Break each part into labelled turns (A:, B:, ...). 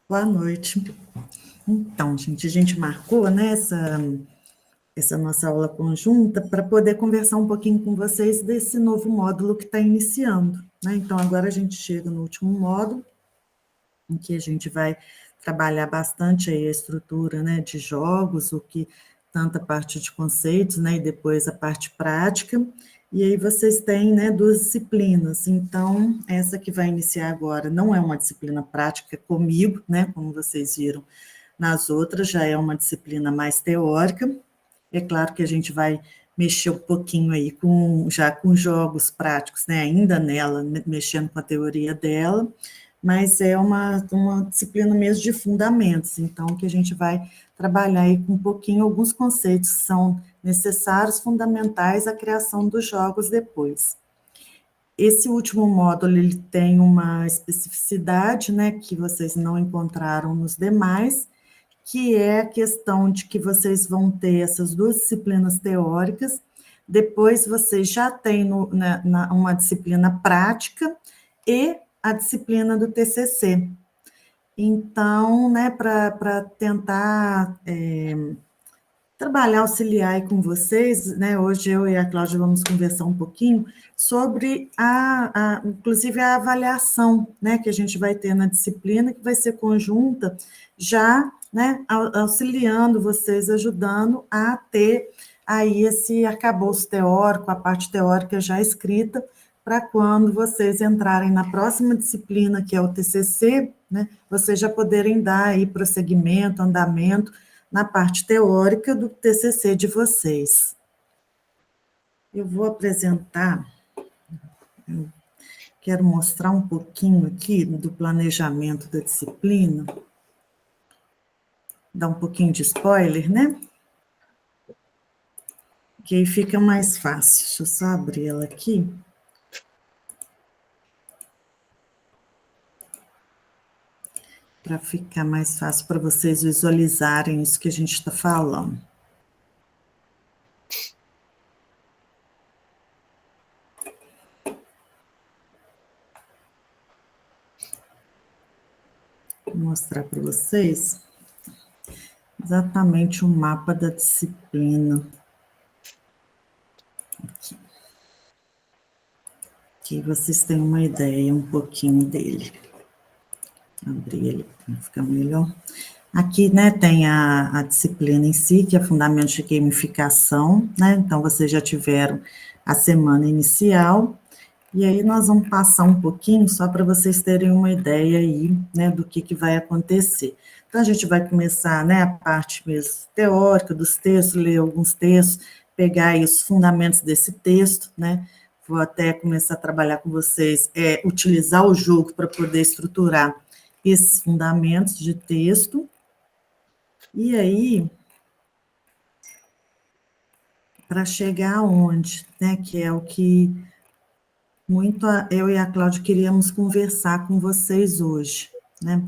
A: Boa noite. Então, gente, a gente marcou, né, essa nossa aula conjunta para poder conversar um pouquinho com vocês desse novo módulo que está iniciando, né? Então, agora a gente chega no último módulo, em que a gente vai trabalhar bastante aí a estrutura, né, de jogos, o que tanta parte de conceitos, né, e depois a parte prática. E aí vocês têm, né, duas disciplinas. Então, essa que vai iniciar agora não é uma disciplina prática comigo, né, como vocês viram nas outras, já é uma disciplina mais teórica. É claro que a gente vai mexer um pouquinho aí já com jogos práticos, né, ainda nela, mexendo com a teoria dela, mas é uma disciplina mesmo de fundamentos, então, que a gente vai trabalhar aí com um pouquinho alguns conceitos que são necessários, fundamentais à criação dos jogos depois. Esse último módulo, ele tem uma especificidade, né, que vocês não encontraram nos demais, que é a questão de que vocês vão ter essas duas disciplinas teóricas, depois vocês já têm uma disciplina prática e a disciplina do TCC. Então, né, para tentar trabalhar, auxiliar aí com vocês, né, hoje eu e a Cláudia vamos conversar um pouquinho sobre, inclusive, a avaliação, né, que a gente vai ter na disciplina, que vai ser conjunta, já, né, auxiliando vocês, ajudando a ter aí esse arcabouço teórico, a parte teórica já escrita, para quando vocês entrarem na próxima disciplina, que é o TCC, né, vocês já poderem dar aí prosseguimento, andamento, na parte teórica do TCC de vocês. Eu vou apresentar, eu quero mostrar um pouquinho aqui do planejamento da disciplina, dar um pouquinho de spoiler, né? Que aí fica mais fácil. Deixa eu só abrir ela aqui. Para ficar mais fácil para vocês visualizarem isso que a gente está falando. Vou mostrar para vocês exatamente o mapa da disciplina. Aqui. Que vocês tenham uma ideia um pouquinho dele. Abrir ele para ficar melhor. Aqui, né, tem a disciplina em si, que é Fundamentos de Gamificação, né, então vocês já tiveram a semana inicial, e aí nós vamos passar um pouquinho, só para vocês terem uma ideia aí, né, do que vai acontecer. Então, a gente vai começar, né, a parte mesmo teórica dos textos, ler alguns textos, pegar aí os fundamentos desse texto, né, vou até começar a trabalhar com vocês, utilizar o jogo para poder estruturar esses fundamentos de texto. E aí, para chegar aonde, né, que é o que muito eu e a Cláudia queríamos conversar com vocês hoje, né,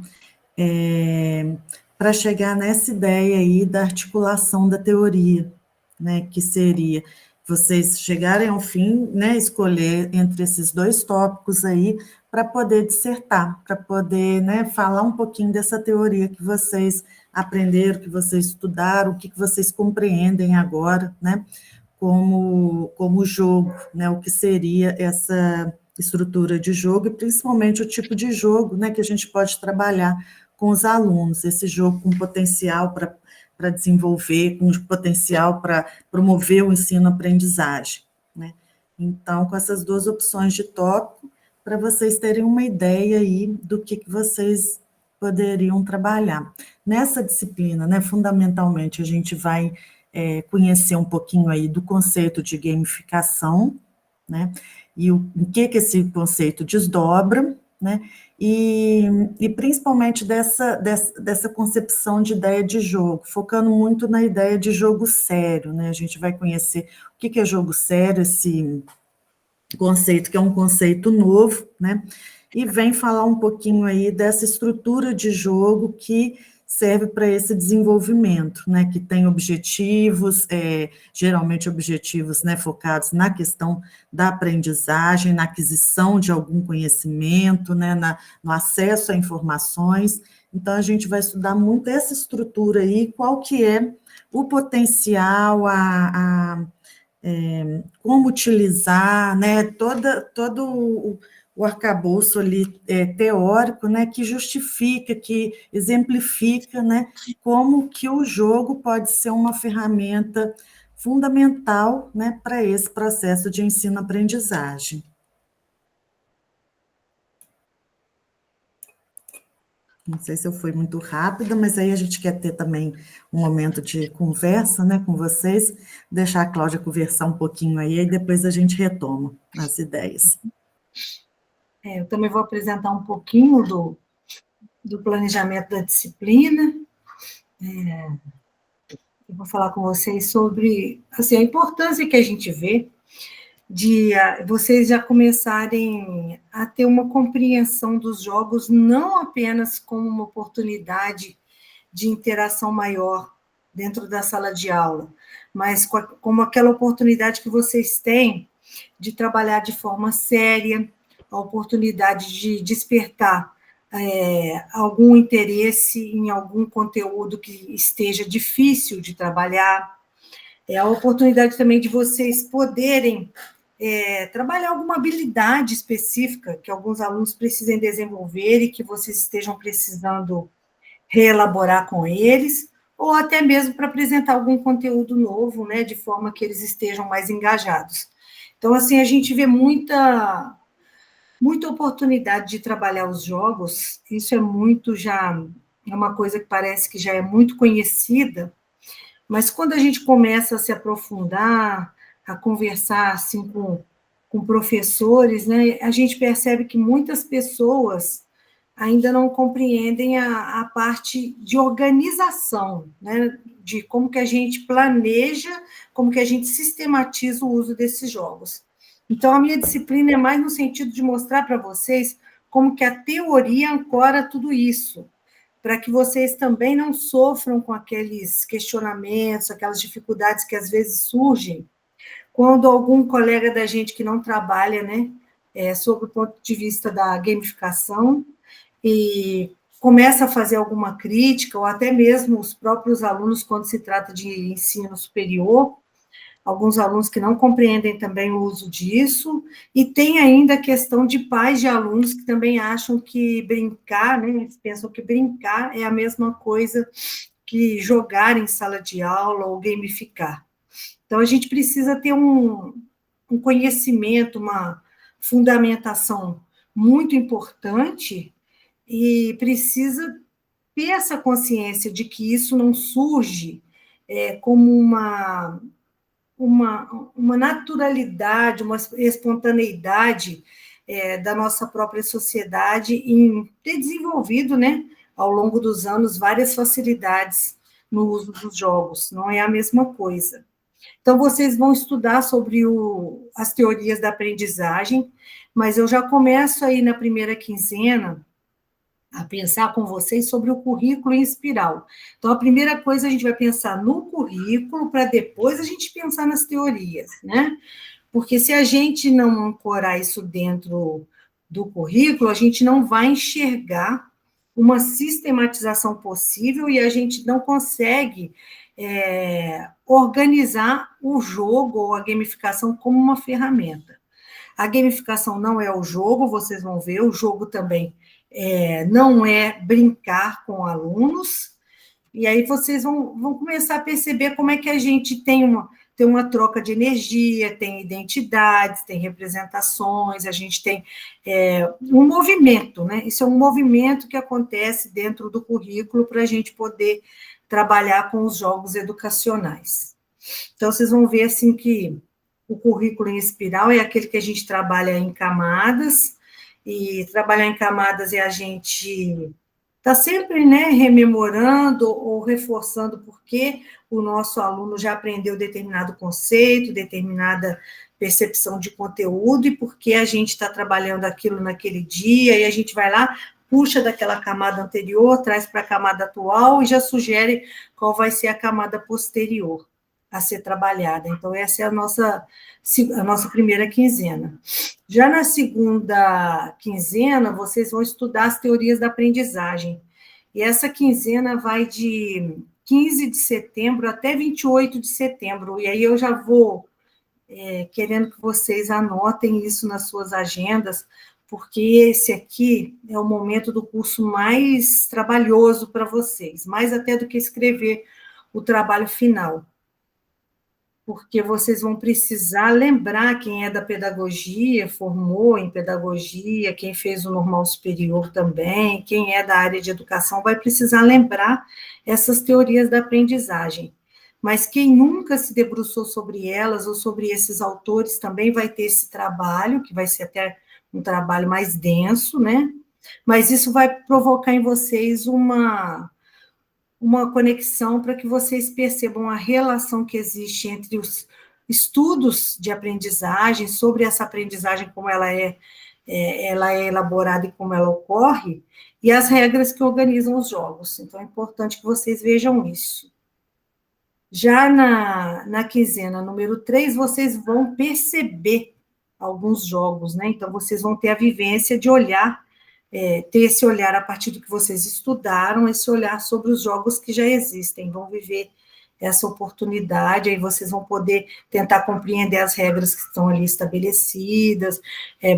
A: para chegar nessa ideia aí da articulação da teoria, né, que seria vocês chegarem ao fim, né, escolher entre esses dois tópicos aí, para poder dissertar, para poder, né, falar um pouquinho dessa teoria que vocês aprenderam, que vocês estudaram, o que vocês compreendem agora, né, como jogo, né, o que seria essa estrutura de jogo, e principalmente o tipo de jogo, né, que a gente pode trabalhar com os alunos, esse jogo com potencial para desenvolver, com potencial para promover o ensino-aprendizagem, né? Então, com essas duas opções de tópico, para vocês terem uma ideia aí do que vocês poderiam trabalhar. Nessa disciplina, né, fundamentalmente, a gente vai conhecer um pouquinho aí do conceito de gamificação, né, e o que esse conceito desdobra, né, e principalmente dessa concepção de ideia de jogo, focando muito na ideia de jogo sério, né, a gente vai conhecer o que é jogo sério, esse conceito que é um conceito novo, né, e vem falar um pouquinho aí dessa estrutura de jogo que serve para esse desenvolvimento, né, que tem objetivos, geralmente objetivos, né, focados na questão da aprendizagem, na aquisição de algum conhecimento, né, no acesso a informações. Então, a gente vai estudar muito essa estrutura aí, qual que é o potencial, como utilizar, né, todo o arcabouço ali teórico, né, que justifica, que exemplifica, né, como que o jogo pode ser uma ferramenta fundamental, né, para esse processo de ensino-aprendizagem. Não sei se eu fui muito rápida, mas aí a gente quer ter também um momento de conversa, né, com vocês, deixar a Cláudia conversar um pouquinho aí, e depois a gente retoma as ideias.
B: Eu também vou apresentar um pouquinho do planejamento da disciplina. Eu vou falar com vocês sobre assim, a importância que a gente vê de vocês já começarem a ter uma compreensão dos jogos, não apenas como uma oportunidade de interação maior dentro da sala de aula, mas como aquela oportunidade que vocês têm de trabalhar de forma séria, a oportunidade de despertar algum interesse em algum conteúdo que esteja difícil de trabalhar, a oportunidade também de vocês poderem trabalhar alguma habilidade específica que alguns alunos precisem desenvolver e que vocês estejam precisando reelaborar com eles, ou até mesmo para apresentar algum conteúdo novo, né, de forma que eles estejam mais engajados. Então, assim, a gente vê muita oportunidade de trabalhar os jogos, isso é muito já, é uma coisa que parece que já é muito conhecida, mas quando a gente começa a se aprofundar, a conversar assim com professores, né, a gente percebe que muitas pessoas ainda não compreendem a parte de organização, né, de como que a gente planeja, como que a gente sistematiza o uso desses jogos. Então, a minha disciplina é mais no sentido de mostrar para vocês como que a teoria ancora tudo isso, para que vocês também não sofram com aqueles questionamentos, aquelas dificuldades que às vezes surgem quando algum colega da gente que não trabalha, né, sob o ponto de vista da gamificação, e começa a fazer alguma crítica, ou até mesmo os próprios alunos, quando se trata de ensino superior, alguns alunos que não compreendem também o uso disso, e tem ainda a questão de pais de alunos que também acham que brincar, né, eles pensam que brincar é a mesma coisa que jogar em sala de aula ou gamificar. Então, a gente precisa ter um conhecimento, uma fundamentação muito importante e precisa ter essa consciência de que isso não surge como uma naturalidade, uma espontaneidade da nossa própria sociedade em ter desenvolvido, né, ao longo dos anos, várias facilidades no uso dos jogos. Não é a mesma coisa. Então, vocês vão estudar sobre as teorias da aprendizagem, mas eu já começo aí na primeira quinzena a pensar com vocês sobre o currículo em espiral. Então, a primeira coisa, a gente vai pensar no currículo, para depois a gente pensar nas teorias, né? Porque se a gente não ancorar isso dentro do currículo, a gente não vai enxergar uma sistematização possível e a gente não consegue organizar o jogo ou a gamificação como uma ferramenta. A gamificação não é o jogo, vocês vão ver, o jogo também não é brincar com alunos, e aí vocês vão começar a perceber como é que a gente tem uma troca de energia, tem identidades, tem representações, a gente tem um movimento, né? Isso é um movimento que acontece dentro do currículo para a gente poder trabalhar com os jogos educacionais. Então, vocês vão ver assim que o currículo em espiral é aquele que a gente trabalha em camadas, e trabalhar em camadas é a gente está sempre, né, rememorando ou reforçando porque o nosso aluno já aprendeu determinado conceito, determinada percepção de conteúdo, e porque a gente está trabalhando aquilo naquele dia, e a gente vai lá puxa daquela camada anterior, traz para a camada atual e já sugere qual vai ser a camada posterior a ser trabalhada. Então, essa é a nossa primeira quinzena. Já na segunda quinzena, vocês vão estudar as teorias da aprendizagem. E essa quinzena vai de 15 de setembro até 28 de setembro. E aí eu já vou querendo que vocês anotem isso nas suas agendas, porque esse aqui é o momento do curso mais trabalhoso para vocês, mais até do que escrever o trabalho final, porque vocês vão precisar lembrar quem é da pedagogia, formou em pedagogia, quem fez o normal superior também, quem é da área de educação, vai precisar lembrar essas teorias da aprendizagem. Mas quem nunca se debruçou sobre elas ou sobre esses autores também vai ter esse trabalho, que vai ser até um trabalho mais denso, né? Mas isso vai provocar em vocês uma conexão para que vocês percebam a relação que existe entre os estudos de aprendizagem, sobre essa aprendizagem, como ela é elaborada e como ela ocorre, e as regras que organizam os jogos. Então, é importante que vocês vejam isso. Já na quinzena número 3, vocês vão perceber alguns jogos, né? Então, vocês vão ter a vivência de olhar, ter esse olhar a partir do que vocês estudaram, esse olhar sobre os jogos que já existem, vão viver essa oportunidade, aí vocês vão poder tentar compreender as regras que estão ali estabelecidas,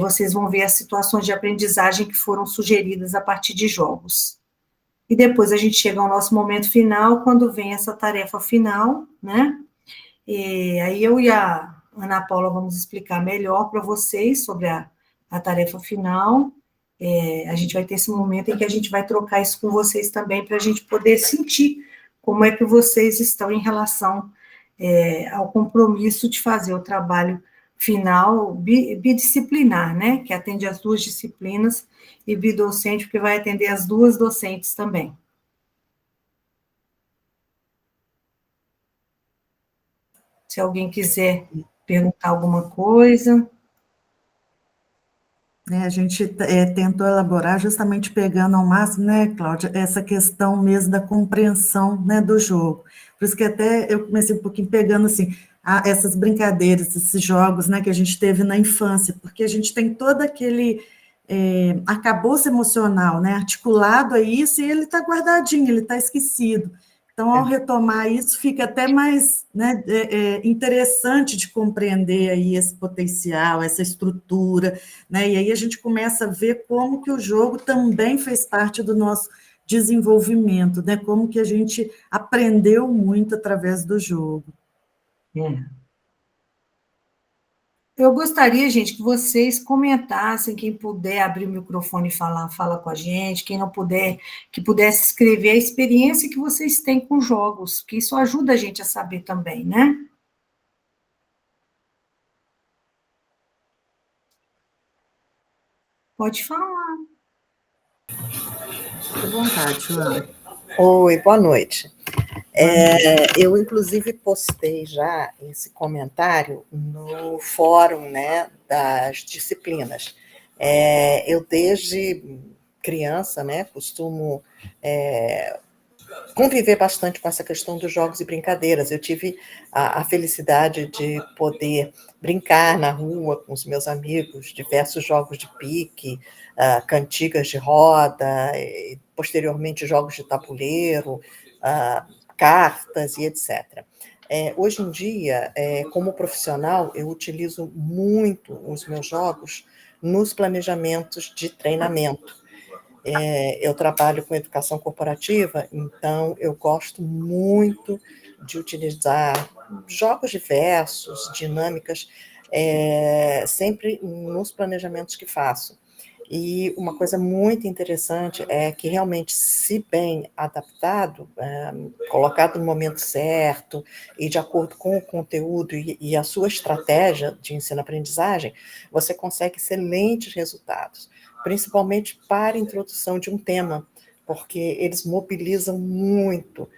B: vocês vão ver as situações de aprendizagem que foram sugeridas a partir de jogos. E depois a gente chega ao nosso momento final, quando vem essa tarefa final, né? E aí eu e a Ana Paula vamos explicar melhor para vocês sobre a tarefa final. A gente vai ter esse momento em que a gente vai trocar isso com vocês também, para a gente poder sentir como é que vocês estão em relação ao compromisso de fazer o trabalho final bidisciplinar, né? Que atende as duas disciplinas, e bidocente, porque vai atender as duas docentes também. Se alguém quiser perguntar alguma coisa.
A: A gente tentou elaborar justamente pegando ao máximo, né, Cláudia, essa questão mesmo da compreensão, né, do jogo. Por isso que até eu comecei um pouquinho pegando, assim, essas brincadeiras, esses jogos, né, que a gente teve na infância, porque a gente tem todo aquele arcabouço emocional, né, articulado a isso, e ele está guardadinho, ele está esquecido. Então, ao retomar isso, fica até mais, né, interessante de compreender aí esse potencial, essa estrutura, né, e aí a gente começa a ver como que o jogo também fez parte do nosso desenvolvimento, né, como que a gente aprendeu muito através do jogo.
B: Eu gostaria, gente, que vocês comentassem, quem puder abrir o microfone e falar, fala com a gente, quem não puder, que pudesse escrever a experiência que vocês têm com jogos, que isso ajuda a gente a saber também, né? Pode falar.
A: Fique à vontade, Joana.
C: Oi, boa noite. Eu, inclusive, postei já esse comentário no fórum, né, das disciplinas. Eu, desde criança, né, costumo conviver bastante com essa questão dos jogos e brincadeiras. Eu tive a felicidade de poder brincar na rua com os meus amigos, diversos jogos de pique, cantigas de roda, e, posteriormente jogos de tabuleiro, cartas e etc. Hoje em dia, como profissional, eu utilizo muito os meus jogos nos planejamentos de treinamento. Eu trabalho com educação corporativa, então eu gosto muito de utilizar jogos diversos, dinâmicas, sempre nos planejamentos que faço. E uma coisa muito interessante é que realmente, se bem adaptado, colocado no momento certo e de acordo com o conteúdo e a sua estratégia de ensino-aprendizagem, você consegue excelentes resultados, principalmente para a introdução de um tema, porque eles mobilizam muito,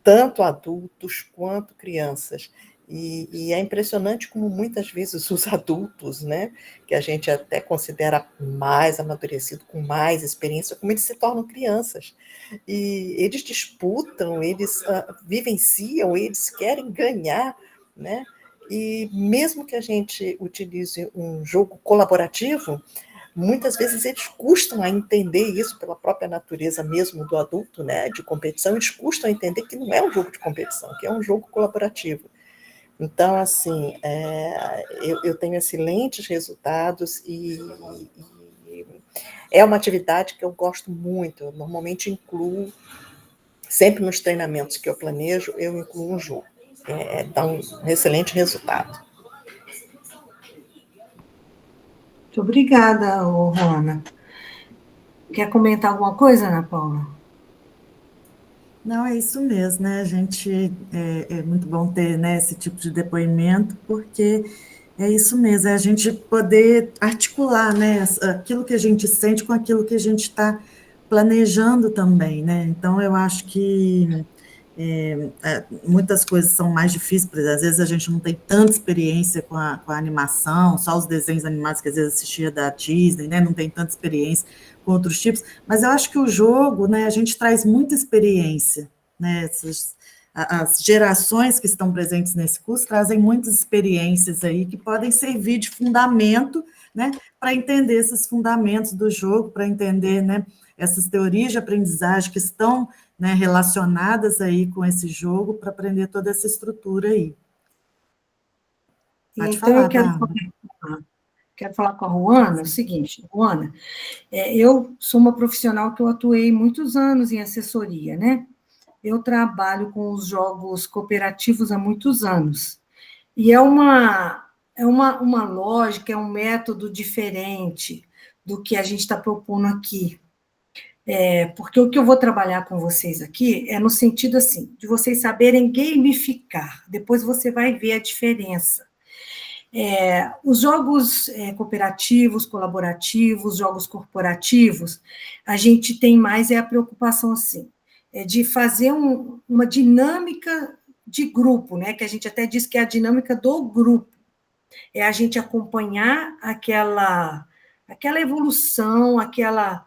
C: tanto adultos quanto crianças. E é impressionante como muitas vezes os adultos, né, que a gente até considera mais amadurecido, com mais experiência, como eles se tornam crianças. E eles disputam, eles vivenciam, eles querem ganhar, né? E mesmo que a gente utilize um jogo colaborativo, muitas vezes eles custam a entender isso pela própria natureza mesmo do adulto, né, de competição, eles custam a entender que não é um jogo de competição, que é um jogo colaborativo. Então, assim, eu tenho excelentes resultados e é uma atividade que eu gosto muito. Eu normalmente incluo, sempre nos treinamentos que eu planejo, eu incluo um jogo. Dá um excelente resultado.
B: Muito obrigada, Rona. Quer comentar alguma coisa, Ana Paula?
A: Não, é isso mesmo, né? A gente é muito bom ter, né, esse tipo de depoimento, porque é isso mesmo, é a gente poder articular, né, aquilo que a gente sente com aquilo que a gente está planejando também, né? Então, eu acho que muitas coisas são mais difíceis, por exemplo, às vezes a gente não tem tanta experiência com a animação, só os desenhos animados que às vezes assistia da Disney, né? Não tem tanta experiência com outros tipos, mas eu acho que o jogo, né, a gente traz muita experiência, né? As gerações que estão presentes nesse curso trazem muitas experiências aí que podem servir de fundamento, né, para entender esses fundamentos do jogo, para entender, né, essas teorias de aprendizagem que estão, né, relacionadas aí com esse jogo, para aprender toda essa estrutura aí. Pode
B: então,
A: falar,
B: eu
A: Bárbara.
B: quero falar com a Ruana, é o seguinte, Ruana, eu sou uma profissional que eu atuei muitos anos em assessoria, né? Eu trabalho com os jogos cooperativos há muitos anos. E é uma lógica, é um método diferente do que a gente está propondo aqui. Porque o que eu vou trabalhar com vocês aqui é no sentido assim, de vocês saberem gamificar. Depois você vai ver a diferença. Os jogos cooperativos, colaborativos, jogos corporativos, a gente tem mais a preocupação assim, de fazer uma dinâmica de grupo, né? Que a gente até diz que é a dinâmica do grupo. É a gente acompanhar aquela evolução, aquela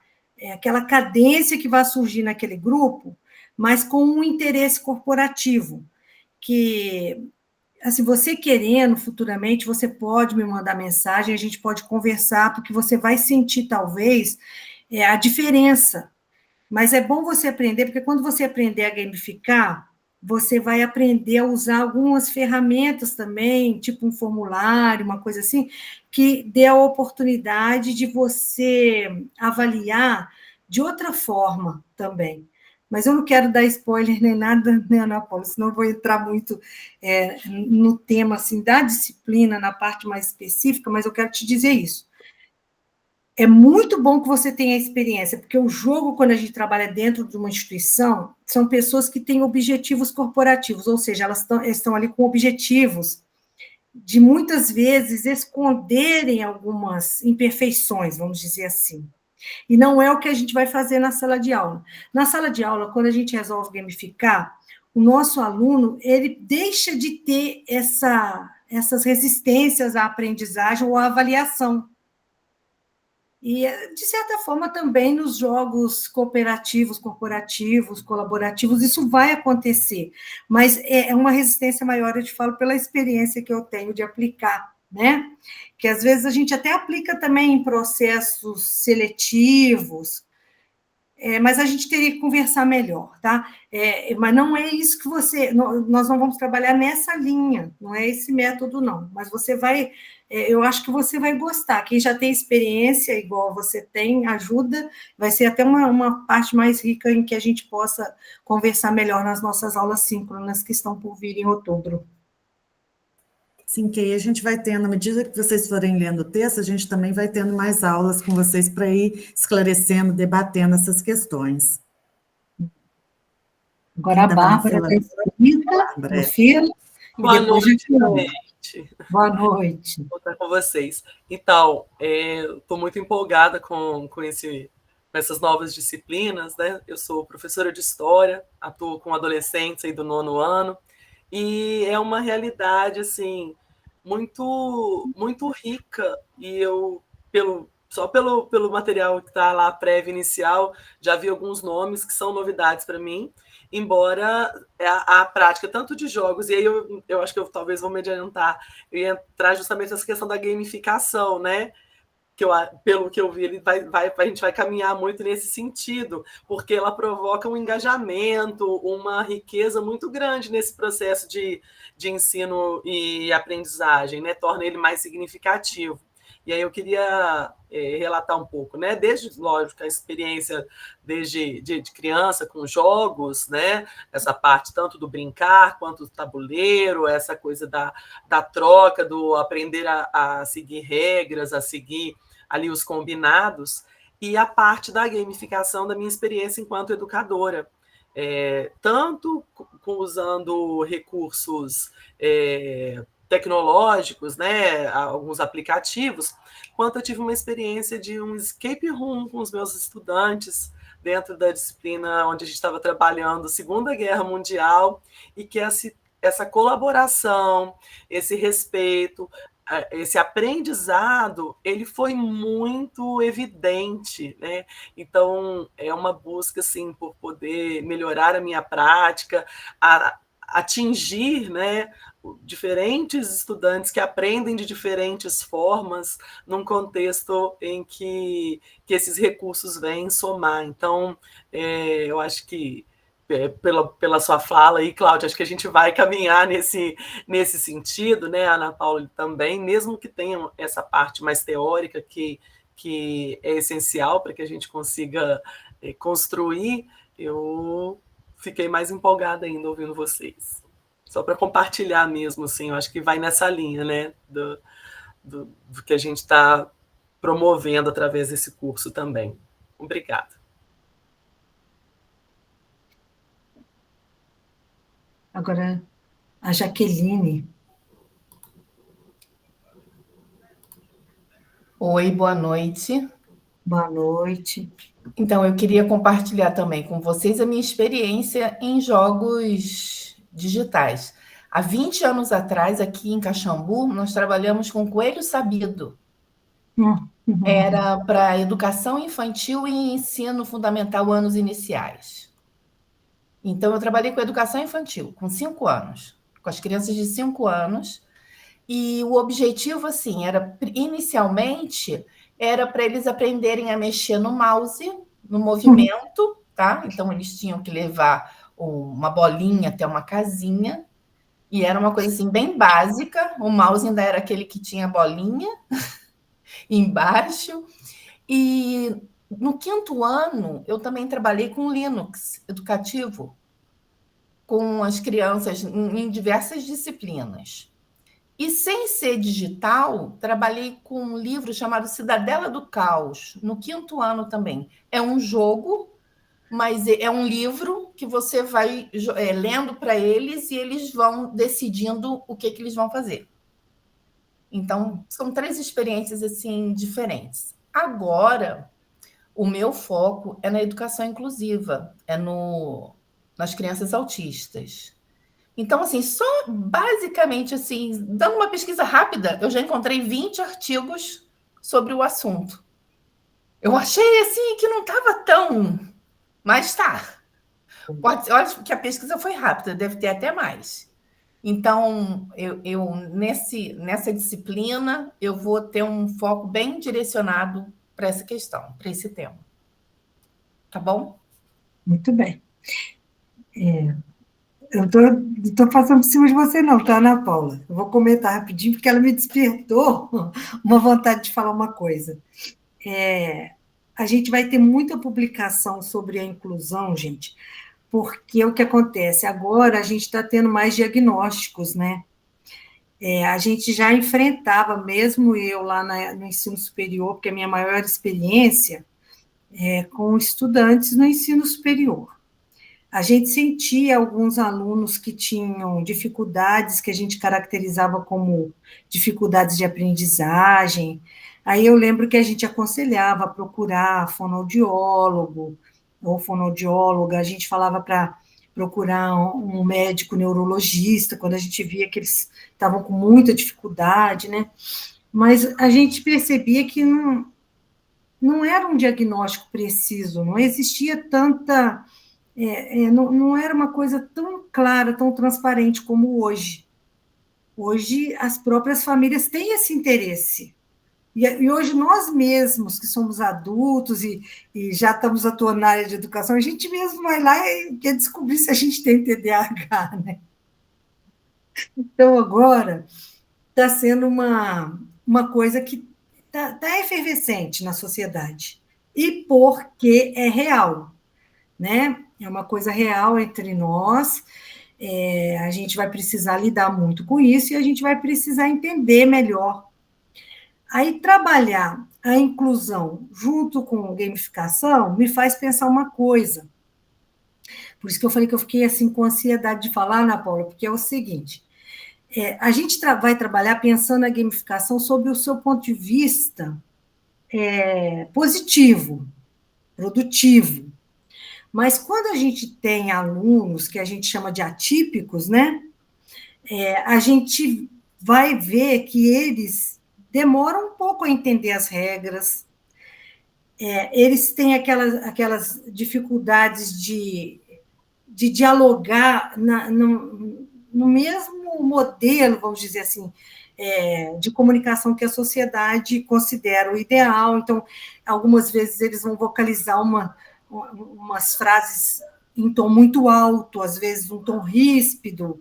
B: cadência que vai surgir naquele grupo, mas com um interesse corporativo, que assim, você querendo futuramente, você pode me mandar mensagem, a gente pode conversar, porque você vai sentir, talvez, a diferença. Mas é bom você aprender, porque quando você aprender a gamificar, você vai aprender a usar algumas ferramentas também, tipo um formulário, uma coisa assim, que dê a oportunidade de você avaliar de outra forma também. Mas eu não quero dar spoiler nem nada, né, Ana Paula, senão eu vou entrar muito no tema assim, da disciplina, na parte mais específica, mas eu quero te dizer isso. É muito bom que você tenha experiência, porque o jogo, quando a gente trabalha dentro de uma instituição, são pessoas que têm objetivos corporativos, ou seja, elas estão ali com objetivos de, muitas vezes, esconderem algumas imperfeições, vamos dizer assim. E não é o que a gente vai fazer na sala de aula. Na sala de aula, quando a gente resolve gamificar, o nosso aluno, ele deixa de ter essas resistências à aprendizagem ou à avaliação. E, de certa forma, também nos jogos cooperativos, corporativos, colaborativos, isso vai acontecer, mas é uma resistência maior, eu te falo, pela experiência que eu tenho de aplicar, né? Que às vezes a gente até aplica também em processos seletivos, mas a gente teria que conversar melhor, tá? Mas não é isso que nós não vamos trabalhar nessa linha, não é esse método, não. Mas você vai, eu acho que você vai gostar. Quem já tem experiência, igual você tem, ajuda, vai ser até uma parte mais rica em que a gente possa conversar melhor nas nossas aulas síncronas que estão por vir em outubro.
A: Sim, que aí a gente vai tendo, à medida que vocês forem lendo o texto, a gente também vai tendo mais aulas com vocês para ir esclarecendo, debatendo essas questões.
B: Agora a Bárbara está inscrita no filo.
D: Boa noite, gente.
B: Boa noite.
D: Vou estar com vocês. Então, estou muito empolgada com essas novas disciplinas, né? Eu sou professora de História, atuo com adolescentes aí do 9º ano, e é uma realidade assim muito rica, e eu só pelo material que está lá prévio inicial já vi alguns nomes que são novidades para mim, embora a prática tanto de jogos, e aí eu acho que eu talvez vou me adiantar, eu ia entrar justamente nessa questão da gamificação, né? Pelo que eu vi, a gente vai caminhar muito nesse sentido, porque ela provoca um engajamento, uma riqueza muito grande nesse processo de ensino e aprendizagem, né? Torna ele mais significativo. E aí eu queria relatar um pouco, né? Desde, lógico, a experiência de criança com jogos, né? Essa parte tanto do brincar quanto do tabuleiro, essa coisa da troca, do aprender a seguir regras, a seguir ali os combinados, e a parte da gamificação da minha experiência enquanto educadora. Tanto usando recursos tecnológicos, né, alguns aplicativos, quanto eu tive uma experiência de um escape room com os meus estudantes dentro da disciplina onde a gente estava trabalhando Segunda Guerra Mundial, e que essa colaboração, esse respeito, esse aprendizado, ele foi muito evidente, né? Então, é uma busca, assim, por poder melhorar a minha prática, atingir, né, diferentes estudantes que aprendem de diferentes formas num contexto em que esses recursos vêm somar. Então, eu acho que pela sua fala aí, Cláudia, acho que a gente vai caminhar nesse sentido, né? A Ana Paula também, mesmo que tenha essa parte mais teórica que é essencial para que a gente consiga construir, eu fiquei mais empolgada ainda ouvindo vocês. Só para compartilhar mesmo, assim, eu acho que vai nessa linha, né? Do que a gente está promovendo através desse curso também. Obrigada.
B: Agora, a Jaqueline.
E: Oi, boa noite.
B: Boa noite.
E: Então, eu queria compartilhar também com vocês a minha experiência em jogos digitais. Há 20 anos atrás, aqui em Caxambu, nós trabalhamos com Coelho Sabido. Era para educação infantil e ensino fundamental, anos iniciais. Então, eu trabalhei com educação infantil, com 5 anos, com as crianças de 5 anos, e o objetivo, assim, inicialmente, era para eles aprenderem a mexer no mouse, no movimento, tá? Então, eles tinham que levar uma bolinha até uma casinha, e era uma coisa, assim, bem básica, o mouse ainda era aquele que tinha bolinha embaixo, e no 5º ano, eu também trabalhei com Linux educativo, com as crianças em diversas disciplinas. E sem ser digital, trabalhei com um livro chamado Cidadela do Caos, no 5º ano também. É um jogo, mas é um livro que você vai lendo para eles e eles vão decidindo o que eles vão fazer. Então, são 3 experiências assim diferentes. Agora, o meu foco é na educação inclusiva, nas crianças autistas. Então, assim, só basicamente, assim, dando uma pesquisa rápida, eu já encontrei 20 artigos sobre o assunto. Eu achei, assim, que não estava tão... Mas está. Olha que a pesquisa foi rápida, deve ter até mais. Então, nessa disciplina, eu vou ter um foco bem direcionado para essa questão, para esse tema. Tá bom?
B: Muito bem. Eu estou passando por cima de você, não, tá, Ana Paula? Eu vou comentar rapidinho, porque ela me despertou uma vontade de falar uma coisa. A gente vai ter muita publicação sobre a inclusão, gente, porque o que acontece? Agora a gente está tendo mais diagnósticos, né? A gente já enfrentava, mesmo eu lá no ensino superior, porque a minha maior experiência é com estudantes no ensino superior. A gente sentia alguns alunos que tinham dificuldades que a gente caracterizava como dificuldades de aprendizagem. Aí eu lembro que a gente aconselhava a procurar fonoaudiólogo ou fonoaudióloga, a gente falava para procurar um médico neurologista, quando a gente via que eles estavam com muita dificuldade, né? Mas a gente percebia que não era um diagnóstico preciso, não existia tanta... não era uma coisa tão clara, tão transparente como hoje. Hoje, as próprias famílias têm esse interesse. E hoje, nós mesmos, que somos adultos e já estamos atuando na área de educação, a gente mesmo vai lá e quer descobrir se a gente tem TDAH, né? Então, agora, está sendo uma coisa que está efervescente na sociedade. E porque é real, né? É uma coisa real entre nós, a gente vai precisar lidar muito com isso e a gente vai precisar entender melhor. Aí, trabalhar a inclusão junto com gamificação me faz pensar uma coisa. Por isso que eu falei que eu fiquei assim com ansiedade de falar, Ana Paula, porque é o seguinte, a gente vai trabalhar pensando na gamificação sob o seu ponto de vista positivo, produtivo. Mas quando a gente tem alunos que a gente chama de atípicos, né, a gente vai ver que eles demoram um pouco a entender as regras, eles têm aquelas dificuldades de dialogar no mesmo modelo, vamos dizer assim, de comunicação que a sociedade considera o ideal. Então, algumas vezes eles vão vocalizar umas frases em tom muito alto, às vezes um tom ríspido,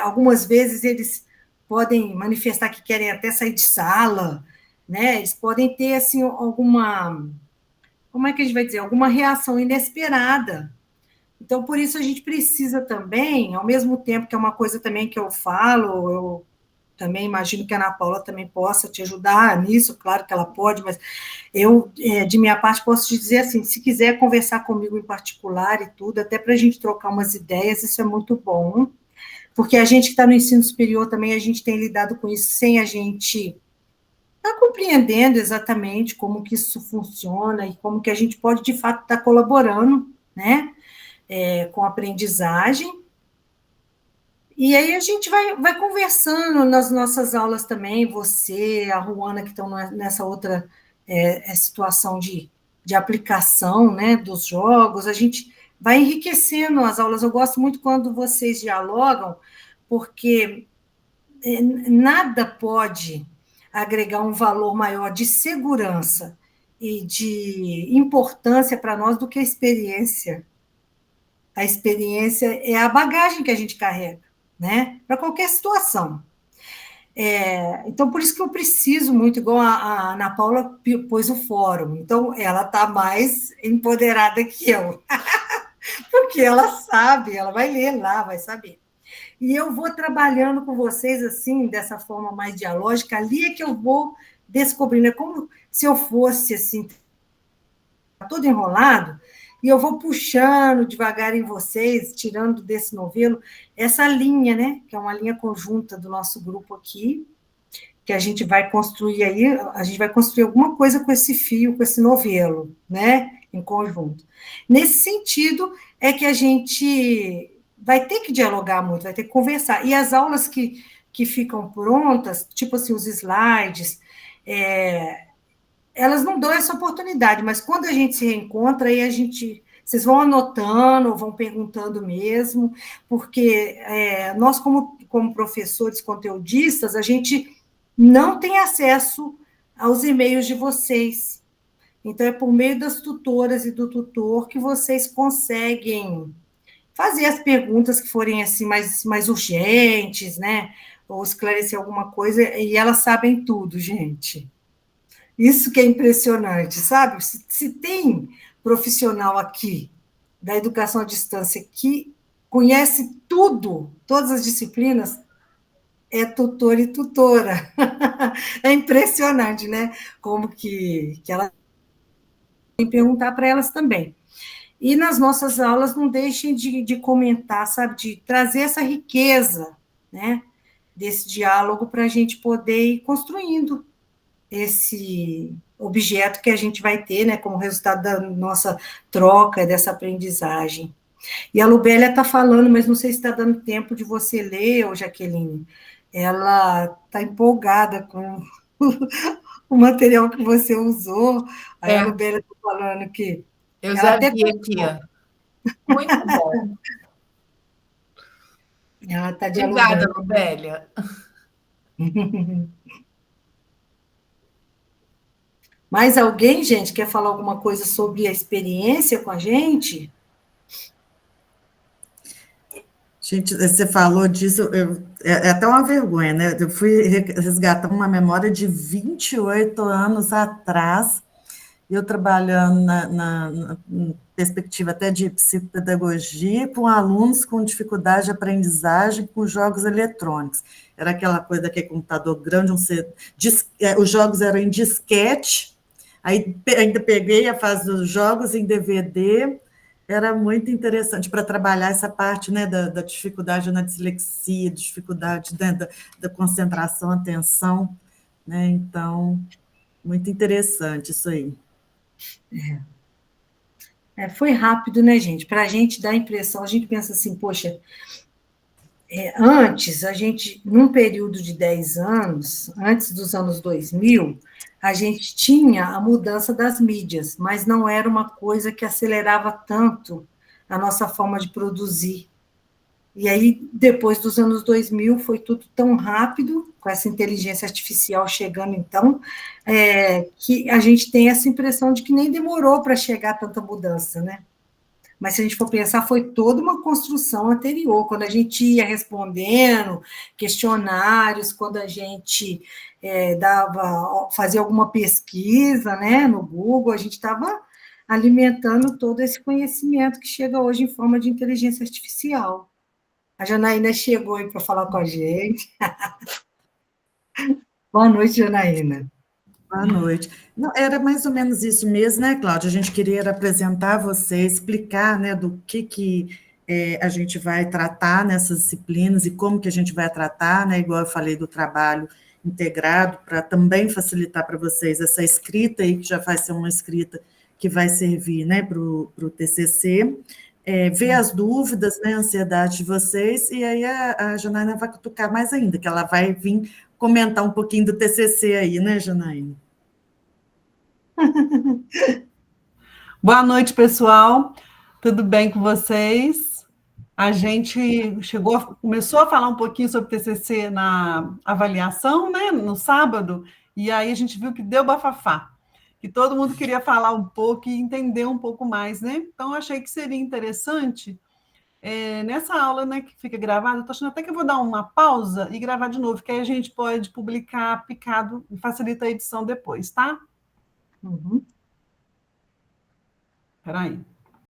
B: algumas vezes eles podem manifestar que querem até sair de sala, né? Eles podem ter assim alguma, como é que a gente vai dizer, alguma reação inesperada. Então, por isso a gente precisa também, ao mesmo tempo que é uma coisa também que eu falo, eu também imagino que a Ana Paula também possa te ajudar nisso, claro que ela pode, mas eu, de minha parte, posso te dizer assim, se quiser conversar comigo em particular e tudo, até para a gente trocar umas ideias, isso é muito bom, porque a gente que está no ensino superior também, a gente tem lidado com isso sem a gente estar compreendendo exatamente como que isso funciona e como que a gente pode, de fato, estar colaborando, né, com a aprendizagem. E aí a gente vai conversando nas nossas aulas também, você, a Ruana, que estão nessa outra situação de aplicação, né, dos jogos, a gente vai enriquecendo as aulas. Eu gosto muito quando vocês dialogam, porque nada pode agregar um valor maior de segurança e de importância para nós do que a experiência. A experiência é a bagagem que a gente carrega, né? Para qualquer situação. Então, por isso que eu preciso muito, igual a Ana Paula pôs o fórum, então ela está mais empoderada que eu, porque ela sabe, ela vai ler lá, vai saber. E eu vou trabalhando com vocês assim, dessa forma mais dialógica, ali é que eu vou descobrindo, é como se eu fosse assim, todo enrolado, e eu vou puxando devagar em vocês, tirando desse novelo, essa linha, né, que é uma linha conjunta do nosso grupo aqui, que a gente vai construir aí, a gente vai construir alguma coisa com esse fio, com esse novelo, né, em conjunto. Nesse sentido, é que a gente vai ter que dialogar muito, vai ter que conversar. E as aulas que ficam prontas, tipo assim, os slides, elas não dão essa oportunidade, mas quando a gente se reencontra, aí vocês vão anotando, vão perguntando mesmo, porque nós, como professores conteudistas, a gente não tem acesso aos e-mails de vocês. Então, é por meio das tutoras e do tutor que vocês conseguem fazer as perguntas que forem assim mais urgentes, né? Ou esclarecer alguma coisa, e elas sabem tudo, gente. Isso que é impressionante, sabe? Se tem profissional aqui da educação à distância que conhece tudo, todas as disciplinas, é tutor e tutora. É impressionante, né? Como que ela tem que perguntar para elas também. E nas nossas aulas, não deixem de comentar, sabe? De trazer essa riqueza, né? Desse diálogo para a gente poder ir construindo esse objeto que a gente vai ter, né, como resultado da nossa troca, dessa aprendizagem. E a Lubélia está falando, mas não sei se está dando tempo de você ler, ô Jaqueline. Ela está empolgada com o material que você usou. Aí a
E: É,
B: Lubélia está falando que
E: eu
B: ela
E: já
B: até
E: vi aqui.
B: gostou,
E: Muito bom.
B: ela está
E: Obrigada,
B: dialogando.
E: Lubélia.
B: Mais alguém, gente, quer falar alguma coisa sobre a experiência com a gente?
A: Gente, você falou disso, é até uma vergonha, né? Eu fui resgatar uma memória de 28 anos atrás, eu trabalhando na perspectiva até de psicopedagogia, com alunos com dificuldade de aprendizagem com jogos eletrônicos. Era aquela coisa daquele computador grande, os jogos eram em disquete, aí ainda peguei a fase dos jogos em DVD. Era muito interessante para trabalhar essa parte, né, da dificuldade na dislexia, dificuldade, né, da concentração, atenção, né? Então, muito interessante isso aí.
B: Foi rápido, né, gente? Para a gente dar a impressão, a gente pensa assim, poxa, antes, a gente, num período de 10 anos, antes dos anos 2000, a gente tinha a mudança das mídias, mas não era uma coisa que acelerava tanto a nossa forma de produzir. E aí, depois dos anos 2000, foi tudo tão rápido, com essa inteligência artificial chegando, então, que a gente tem essa impressão de que nem demorou para chegar tanta mudança, né? Mas se a gente for pensar, foi toda uma construção anterior, quando a gente ia respondendo questionários, quando a gente fazia alguma pesquisa, né, no Google, a gente estava alimentando todo esse conhecimento que chega hoje em forma de inteligência artificial. A Janaína chegou aí para falar com a gente. Boa noite, Janaína.
A: Boa noite. Não, era mais ou menos isso mesmo, né, Cláudia? A gente queria era apresentar você, explicar, né, do que a gente vai tratar nessas disciplinas e como que a gente vai tratar, né, igual eu falei do trabalho integrado, para também facilitar para vocês essa escrita aí, que já vai ser uma escrita que vai servir, né, para o TCC, ver as dúvidas, né, a ansiedade de vocês, e aí a Janaína vai cutucar mais ainda, que ela vai vir comentar um pouquinho do TCC aí, né, Janaína?
F: Boa noite, pessoal. Tudo bem com vocês? A gente começou a falar um pouquinho sobre TCC na avaliação, né, no sábado, e aí a gente viu que deu bafafá, que todo mundo queria falar um pouco e entender um pouco mais, né? Então, eu achei que seria interessante, nessa aula, né, que fica gravada, estou achando até que eu vou dar uma pausa e gravar de novo, que aí a gente pode publicar picado e facilita a edição depois, tá?
B: Uhum.
F: Espera aí.